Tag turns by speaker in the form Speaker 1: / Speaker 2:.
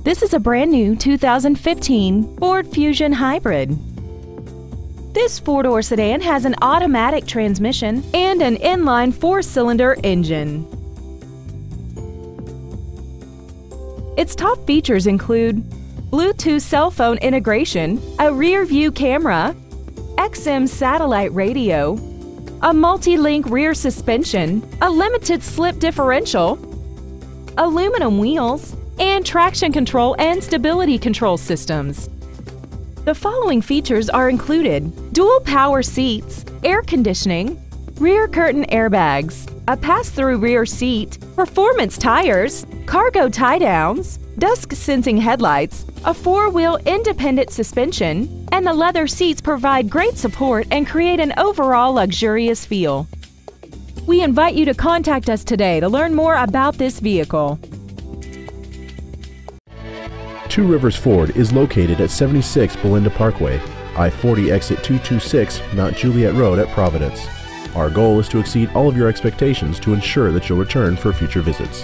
Speaker 1: This is a brand new 2015 Ford Fusion Hybrid. This four-door sedan has an automatic transmission and an inline four-cylinder engine. Its top features include Bluetooth cell phone integration, a rear-view camera, XM satellite radio, a multi-link rear suspension, a limited slip differential, aluminum wheels, and traction control and stability control systems. The following features are included: dual power seats, air conditioning, rear curtain airbags, a pass-through rear seat, performance tires, cargo tie-downs, dusk-sensing headlights, a four-wheel independent suspension, and the leather seats provide great support and create an overall luxurious feel. We invite you to contact us today to learn more about this vehicle.
Speaker 2: Two Rivers Ford is located at 76 Belinda Parkway, I-40 exit 226, Mount Juliet Road at Providence. Our goal is to exceed all of your expectations to ensure that you'll return for future visits.